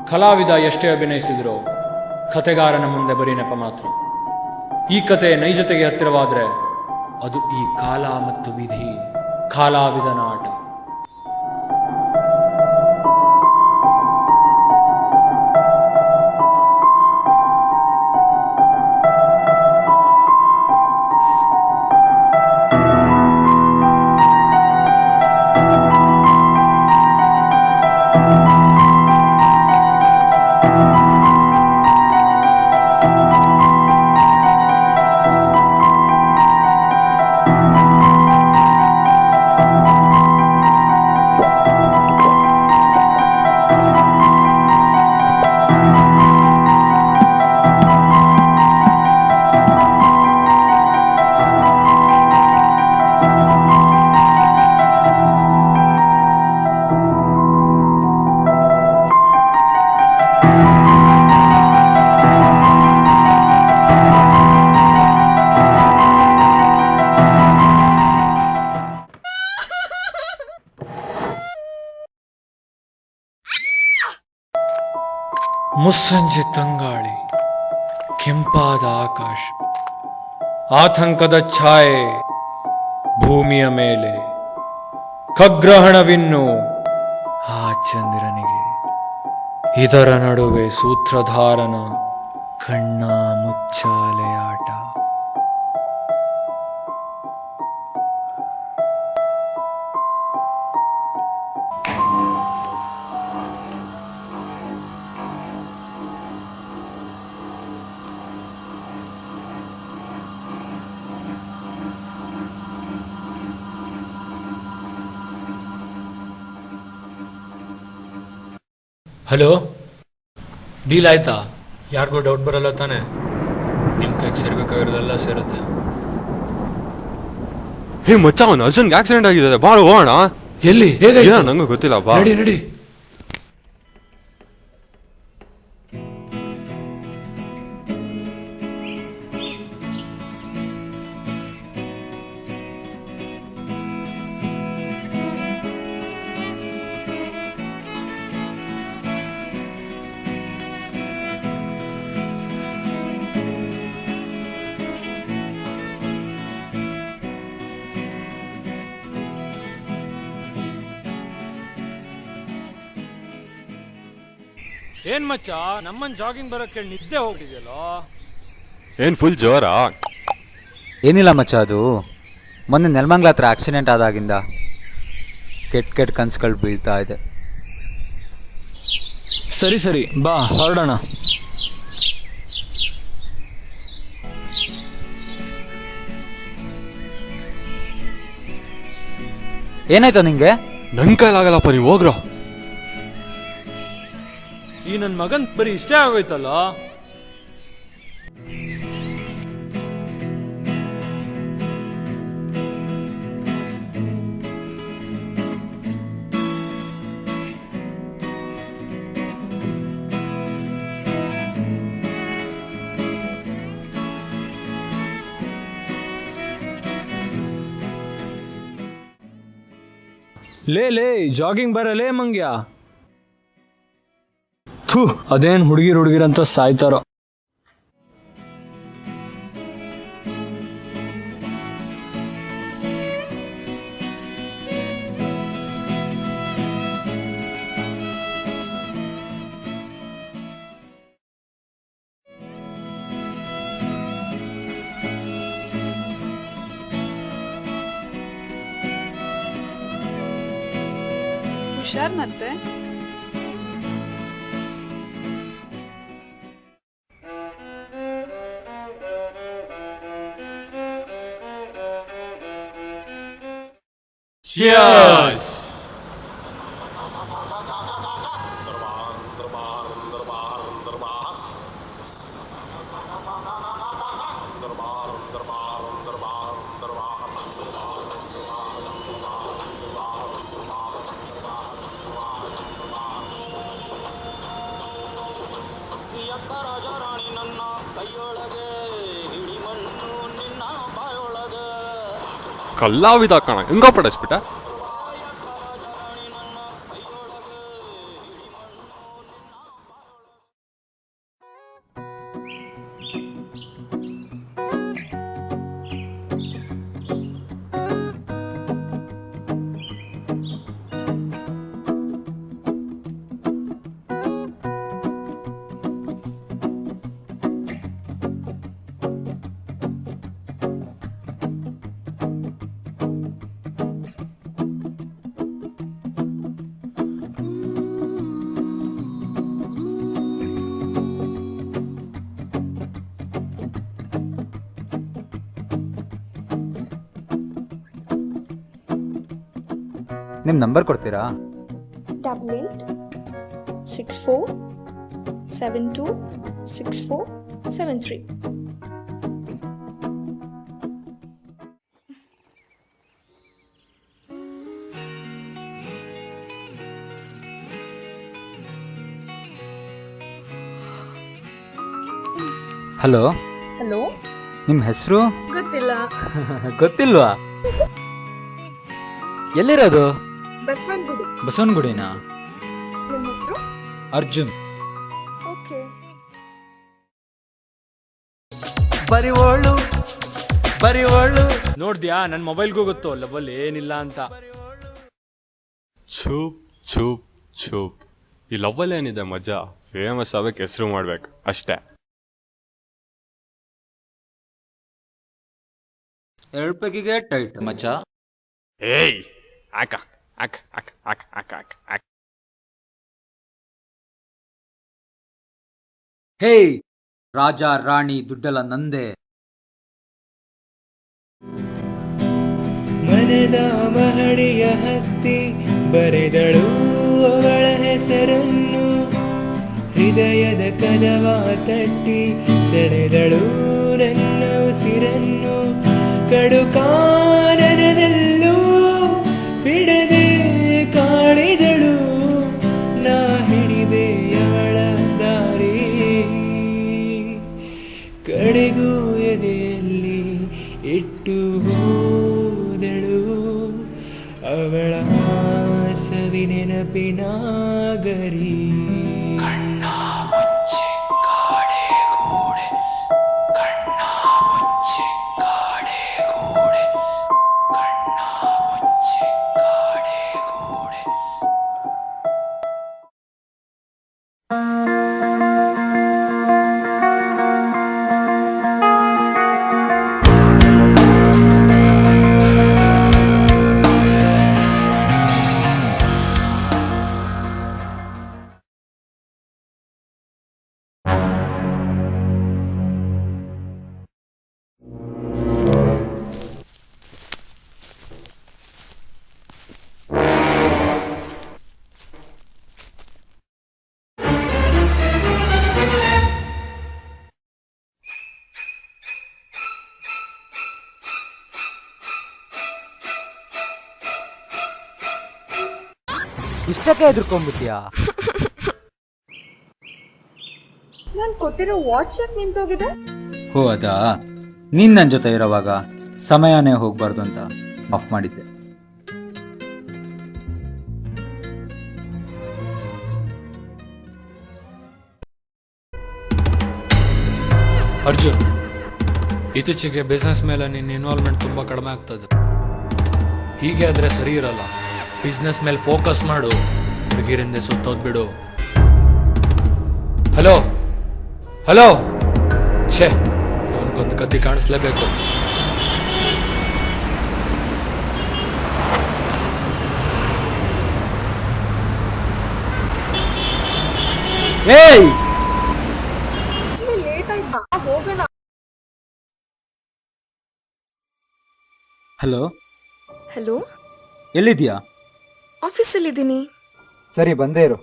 ಕಲಾವಿದ ಎಷ್ಟೇ ಅಭಿನಯಿಸಿದ್ರು ಕತೆಗಾರನ ಮುಂದೆ ಬರೀ ನೆಪ ಮಾತ್ರ. ಈ ಕತೆ ನೈಜತೆಗೆ ಹತ್ತಿರವಾದರೆ ಅದು ಈ ಕಾಲ ಮತ್ತು ವಿಧಿ, ಕಾಲಾವಿದನ ಆಟ. ಮುಸ್ಸಂಜೆ ತಂಗಾಳಿ, ಕೆಂಪಾದ ಆಕಾಶ, ಆತಂಕದ ಛಾಯೆ ಭೂಮಿಯ ಮೇಲೆ, ಖಗ್ರಹಣವಿನ್ನು ಆ ಚಂದ್ರನಿಗೆ. ಇದರ ನಡುವೆ ಸೂತ್ರಧಾರನ ಕಣ್ಣ ಮುಚ್ಚಾಲೆ ಆಟ. ಹಲೋ, ಡೀಲ್ ಆಯ್ತಾ? ಯಾರಿಗೂ ಡೌಟ್ ಬರಲ್ಲ ತಾನೆ? ನಿಮ್ಮ ಕೈಗೆ ಸೇರ್ಬೇಕಾಗಿರೋದೆಲ್ಲ ಸೇರುತ್ತೆ. ಹೇ ಮಚ್ಚ, ಅವನು ಅರ್ಜುನ್ಗೆ ಆಕ್ಸಿಡೆಂಟ್ ಆಗಿದೆ, ಬಾಳ ಹೋಗೋಣ. ಎಲ್ಲಿ? ಹೇಗೆ? ನಂಗೂ ಗೊತ್ತಿಲ್ಲ, ಬಾ ನಡಿ ನಡಿ. ಏನ್ ಮಚ್ಚ, ನಮ್ಮನ್ ಜಾಗಿಂಗ್ ಬರೋಕ್ಕೆ ನಿದ್ದೆ ಹೋಗ್ತಿದ್ಯಲ್ಲೋ? ಏನ್ ಫುಲ್ ಜೋರಾ? ಏನಿಲ್ಲ ಮಚ್ಚ, ಅದು ಮೊನ್ನೆ ನೆಲಮಂಗ್ಲ ಹತ್ರ ಆಕ್ಸಿಡೆಂಟ್ ಆದಾಗಿಂದ ಕೆಟ್ಟ ಕನ್ಸುಗಳು ಬೀಳ್ತಾ ಇದೆ. ಸರಿ ಸರಿ, ಬಾ ಹೊರಡೋಣ. ಏನಾಯ್ತು ನಿಂಗೆ? ನನ್ ಕೈಲಾಗಲ್ಲಪ್ಪ, ನೀವು ಹೋಗ್ರೋ. ಈ ನನ್ನ ಮಗನ್ ಬರೀ ಇಷ್ಟೇ ಆಗೋಯ್ತಲ್ಲ. ಲೇ ಜಾಗಿಂಗ್ ಬರಲೇ ಮಂಗ್ಯ. ಅದೇನ್ ಹುಡುಗಿರಂತ ಸಾಯ್ತಾರೋ. ಹುಷಾರ್ ಮತ್ತೆ. Cheers! ಕಲಾವಿದ ಕಣ, ಹೆಂಗ ಪಡಿಸ್ಬಿಟ್ಟ. ನಿಮ್ಮ ನಂಬರ್ ಕೊಡ್ತೀರಾ? 8864726473. ಹಲೋ, ಹಲೋ, ನಿಮ್ಮ ಹೆಸರು? ಗೊತ್ತಿಲ್ಲ. ಗೊತ್ತಿಲ್ವಾ? ಎಲ್ಲಿರೋದು? ಬಸವನಗುಡಿ. ಬಸವನಗುಡಿನಾ? ನಿಮ್ಮ ಹೆಸರು? ಅರ್ಜುನ್. ಓಕೆ. ಬರಿವೋಳು ನೋಡ್ದ್ಯಾ, ನನ್ನ ಮೊಬೈಲ್ಗೂ ಗೊತ್ತು ಲವಲ್ ಏನಿಲ್ಲ ಅಂತ. ಚೂಪ್ ಚೂಪ್ ಚೂಪ್. ಈ ಲವ್ವಲ್ಲಿ ಏನಿದೆ ಮಜಾ? ಫೇಮಸ್ ಆಗಕ್ಕೆ ಹೆಸರು ಮಾಡ್ಬೇಕು ಅಷ್ಟೇ. 2 ಪೈಕಿಗೆ ಟೈಟ್ ಮಚ್ಚ. ಏಯ್ ಆಕ ಆಕ ಆಕ ಆಕ ಆಕ ಆಕ ಆಕ. ಹೇಯ್, ರಾಜ ರಾಣಿ ದುಡ್ಡೆಲ್ಲ ನಂದೆ. ಮನದ ಮಹಡಿಯ ಹತ್ತಿ ಬರೆದಳು ಅವಳ ಹೆಸರನ್ನು, ಹೃದಯದ ಕದವ ತಟ್ಟಿ ಸೆಳೆದಳು ನನ್ನ ಉಸಿರನ್ನು, ಕಡುಕಾನನದಲ್ಲೂ ಬಿಡದೆ ಕಾಡಿದಳು, ನಾ ಹಿಡಿದೆ ಅವಳ ದಾರಿ, ಕಡೆಗೂ ಎದೆಯಲ್ಲಿ ಇಟ್ಟು ಹೋದಳು ಅವಳ ಸವಿ ನೆನಪಿನ ಗರಿ. ಇಷ್ಟಕ್ಕೆ ಎದುರ್ಕೊಂಡ್ಬಿಟ್ಯಾ? ನಾನು ಕೊಟ್ಟಿರೋ ವಾಟ್ಸಪ್ ನಿಮ್ದೋಗಿದೆ. ಹೋ ಅದಾ, ನೀನ್ ನನ್ನ ಜೊತೆ ಇರೋವಾಗ ಸಮಯನೇ ಹೋಗ್ಬಾರ್ದು ಅಂತ ಆಫ್ ಮಾಡಿದ್ದೆ. ಅರ್ಜುನ್, ಇತ್ತೀಚೆಗೆ ಬಿಸ್ನೆಸ್ ಮೇಲೆ ನಿನ್ನ ಇನ್ವಾಲ್ವ್ಮೆಂಟ್ ತುಂಬ ಕಡಿಮೆ ಆಗ್ತದೆ. ಹೀಗೆ ಆದರೆ ಸರಿ ಇರಲ್ಲ. ಬಿಸ್ನೆಸ್ ಮೇಲೆ ಫೋಕಸ್ ಮಾಡು, ಹುಡುಗಿರಿಂದ ಸುತ್ತೋದ್ಬಿಡು. ಹಲೋ ಹಲೋ, ಛೇ, ಇವನ್ಗೊಂದು ಕತ್ತಿ ಕಾಣಿಸ್ಲೇಬೇಕು. ಏಯ್, ಲೇಟ್ ಆಯ್ತಾ, ಹೋಗೋಣ. ಹಲೋ, ಹಲೋ, ಎಲ್ಲಿದ್ಯಾ? ಆಫೀಸಲ್ಲಿದ್ದೀನಿ. ಸರಿ, ಬಂದೇ ಇರು.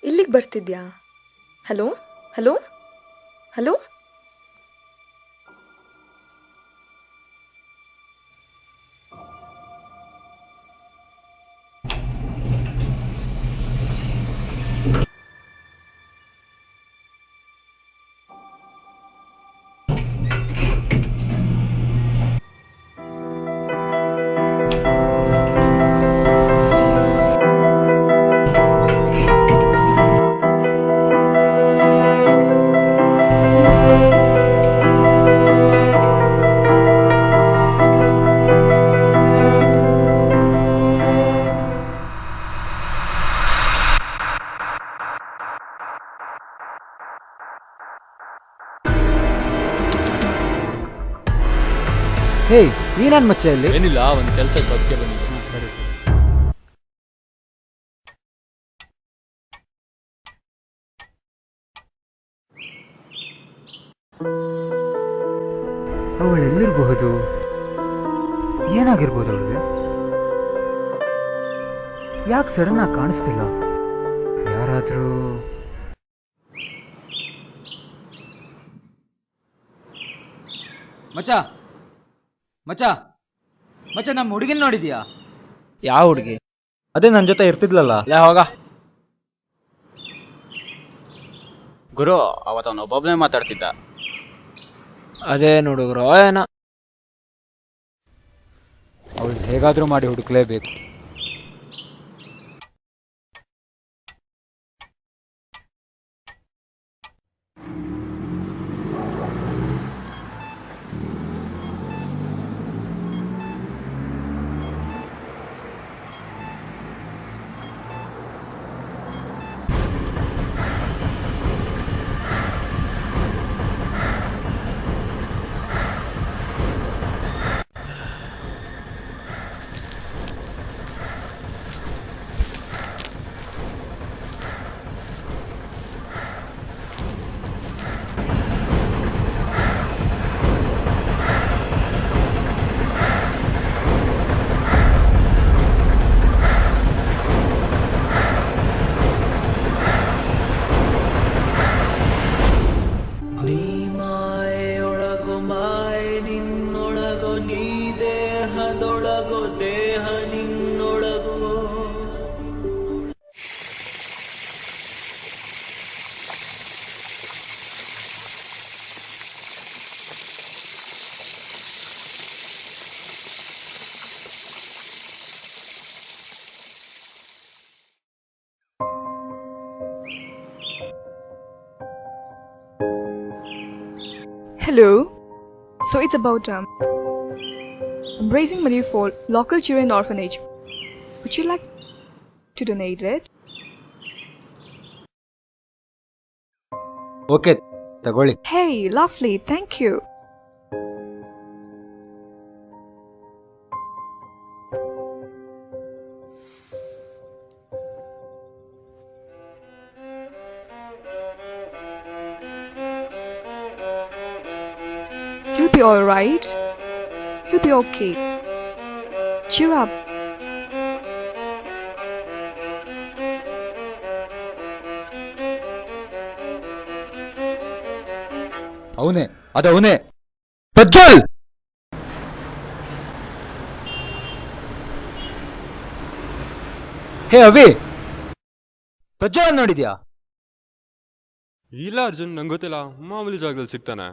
ಇಲ್ಲಿಗೆ ಬರ್ತಿದ್ಯಾ? Hello hello hello. ಹೇಯ್, ನೀನನ್ ಮಚ್ಚೆಯಲ್ಲಿ? ಏನಿಲ್ಲ, ಒಂದು ಕೆಲಸ ಇತ್ತು, ಅದಕ್ಕೆ ಬಂದಿದ್ದೆ. ಸರಿ. ಅವಳೆಲ್ಲಿರಬಹುದು? ಏನಾಗಿರ್ಬೋದು ಅವಳಿಗೆ? ಯಾಕೆ ಸಡನ್ ಆಗಿ ಕಾಣಿಸ್ತಿಲ್ಲ? ಯಾರಾದರೂ ಮಚ್ಚ ಮಚ್ಚ ಮಚ್ಚ ನಮ್ಮ ಹುಡುಗಿನ ನೋಡಿದ್ಯಾ? ಯಾವ ಹುಡುಗಿ? ಅದೇ ನನ್ನ ಜೊತೆ ಇರ್ತಿದ್ಲಲ್ಲ. ಲೇ ಹೋಗ ಗುರು, ಅವತ್ತವನು ಒಬ್ಬೊಬ್ಬನೇ ಮಾತಾಡ್ತಿದ್ದ. ಅದೇನು ಹುಡುಗರು ಏನೋ. ಅವಳು ಹೇಗಾದರೂ ಮಾಡಿ ಹುಡುಕ್ಲೇಬೇಕು. Hello. So it's about I'm raising money for local children orphanage. Would you like to donate it? Okay, ತಗೊಳ್ಳಿ. Hey, lovely. Thank you. You'll be alright. You'll be okay. Cheer up. ಅವನೇ, ಅದವನೇ, ಪ್ರಜ್ವಲ್. ಹೇ ಅವಿ, ಪ್ರಜ್ವಲ್ ನೋಡಿದ್ಯಾ? ಇಲ್ಲ ಅರ್ಜುನ್, ನಂಗೆ ಗೊತ್ತಿಲ್ಲ. ಮಾಮೂಲಿ ಜಾಗದಲ್ಲಿ ಸಿಗ್ತಾನೆ.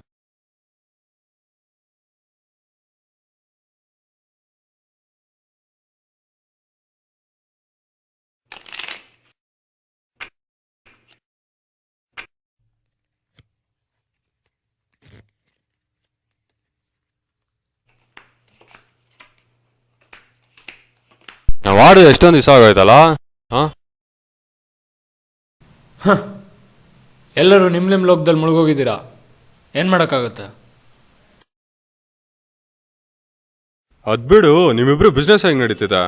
ನಾವು ಆಡೋದು ಎಷ್ಟೊಂದು ದಿವಸ ಆಗೋಯ್ತಲ್ಲ. ಹಾಂ, ಎಲ್ಲರೂ ನಿಮ್ಮ ಲೋಕದಲ್ಲಿ ಮುಳುಗೋಗಿದ್ದೀರಾ. ಏನು ಮಾಡೋಕ್ಕಾಗತ್ತೆ? ಅದ್ಬಿಡು, ನಿಮ್ಮಿಬ್ರು ಬಿಸ್ನೆಸ್ ಹೇಗೆ ನಡೀತಿದೆ?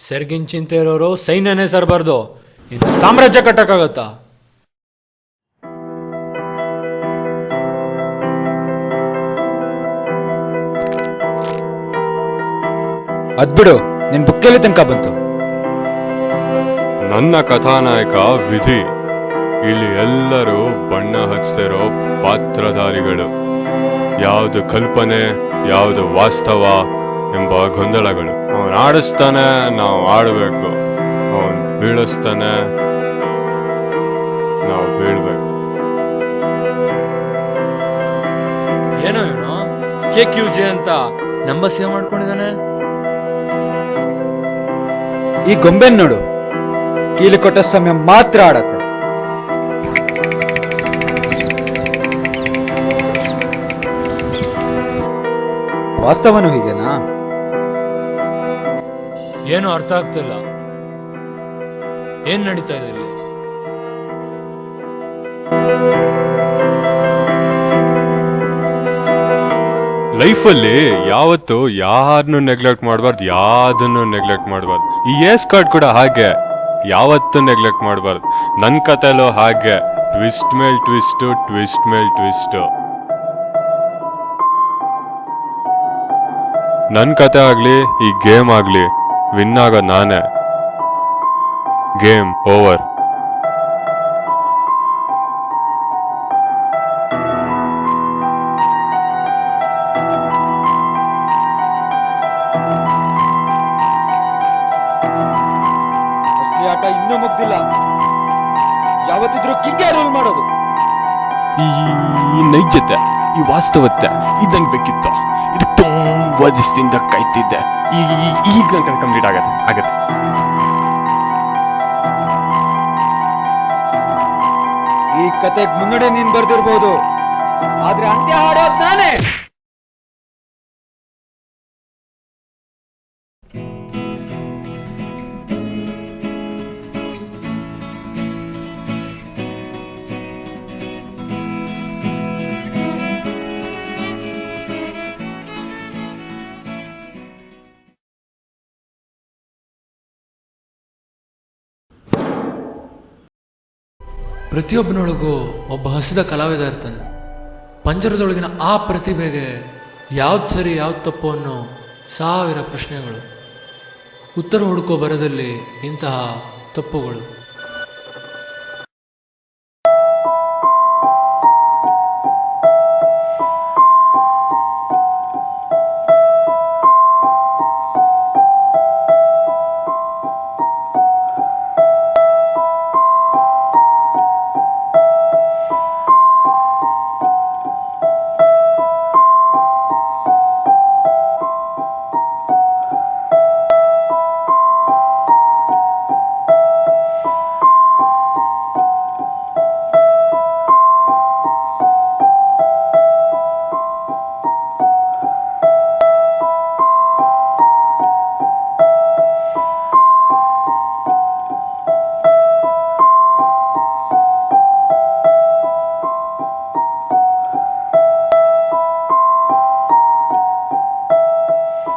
ಸೆರ್ಗಿನ್ ಚಿಂತೆ ಇರೋರು ಸೈನ್ಯನೇ ಸರ್ಬಾರ್ದು, ಇನ್ನು ಸಾಮ್ರಾಜ್ಯ ಕಟ್ಟಕ್ಕಾಗತ್ತಾ? ಅದ್ಬಿಡು, ನಿನ್ ಬುಕ್ಕಲ್ಲಿ ತನಕ ಬಂತು. ನನ್ನ ಕಥಾನಾಯಕ ವಿಧಿ. ಇಲ್ಲಿ ಎಲ್ಲರೂ ಬಣ್ಣ ಹಚ್ತಿರೋ ಪಾತ್ರಧಾರಿಗಳು. ಯಾವುದು ಕಲ್ಪನೆ, ಯಾವುದು ವಾಸ್ತವ ಎಂಬ ಗೊಂದಲಗಳು. ಅವನು ಆಡಿಸ್ತಾನೆ, ನಾವು ಆಡಬೇಕು. ಅವನು ಬೀಳಿಸ್ತಾನೆ, ನಾವು ಬೀಳ್ಬೇಕು. ಏನೋ ಏನೋ KQJ ಅಂತ ನಂಬರ್ ಸೇವ್ ಮಾಡ್ಕೊಂಡಿದ್ದಾನೆ. ಈ ಗೊಂಬೆನ್ ನೋಡು, ಕೀಲು ಕೊಟ್ಟ ಸಮಯ ಮಾತ್ರ ಆಡತ್ತೆ. ವಾಸ್ತವನು ಹೀಗೆನಾ? ಏನು ಅರ್ಥ ಆಗ್ತಿಲ್ಲ. ಏನ್ ನಡೀತಾ ಇದೆ ಇಲ್ಲಿ? ಲೈಫಲ್ಲಿ ಯಾವತ್ತು ಯಾರನ್ನು ನೆಗ್ಲೆಕ್ಟ್ ಮಾಡಬಾರ್ದು, ಯಾವ್ದನ್ನು ನೆಗ್ಲೆಕ್ಟ್ ಮಾಡಬಾರ್ದು. ಈ ಎಸ್ ಕಾರ್ಡ್ ಕೂಡ ಹಾಗೆ, ಯಾವತ್ತೂ ನೆಗ್ಲೆಕ್ಟ್ ಮಾಡಬಾರ್ದು. ನನ್ನ ಕಥೆಲೂ ಹಾಗೆ, ಟ್ವಿಸ್ಟ್ ಮೇಲ್ ಟ್ವಿಸ್ಟು, ಟ್ವಿಸ್ಟ್ ಮೇಲ್ ಟ್ವಿಸ್ಟು. ನನ್ನ ಕತೆ ಆಗ್ಲಿ ಈ ಗೇಮ್ ಆಗ್ಲಿ ವಿನ್ ಆಗೋದು ನಾನೇ. Game over. ಅಸಲಿ ಆಟ ಇನ್ನೂ ಮುಗ್ದಿಲ್ಲ. ಯಾವತ್ತಿದ್ರೂ ಕಿಂಗೇ ರೂಲ್ ಮಾಡೋದು. ಈ ನೈಜತೆ, ಈ ವಾಸ್ತವತೆ ಇದಂಗೆ ಬೇಕಿತ್ತು. ಇದು ತುಂಬಾ ದಿವಸದಿಂದ ಕಾಯ್ತಿದ್ದೆ. ಈಗ ನನ್ನ ಕಂಪ್ಲೀಟ್ ಆಗತ್ತೆ. ಈ ಕತೆಗ್ ಮುನ್ನಡೆ ನೀನ್ ಬರ್ದಿರ್ಬೋದು, ಆದ್ರೆ ಅಂತ್ಯ ಹಾಡೋದ್ ನಾನೇ. ಪ್ರತಿಯೊಬ್ಬನೊಳಗೂ ಒಬ್ಬ ಹಸಿದ ಕಲಾವಿದ ಇರ್ತಾನೆ. ಪಂಜರದೊಳಗಿನ ಆ ಪ್ರತಿಭೆಗೆ ಯಾವ್ದು ಸರಿ ಯಾವ್ದು ತಪ್ಪು ಅನ್ನೋ 1000 ಪ್ರಶ್ನೆಗಳು. ಉತ್ತರ ಹುಡುಕೋ ಬರದಲ್ಲಿ ಇಂತಹ ತಪ್ಪುಗಳು.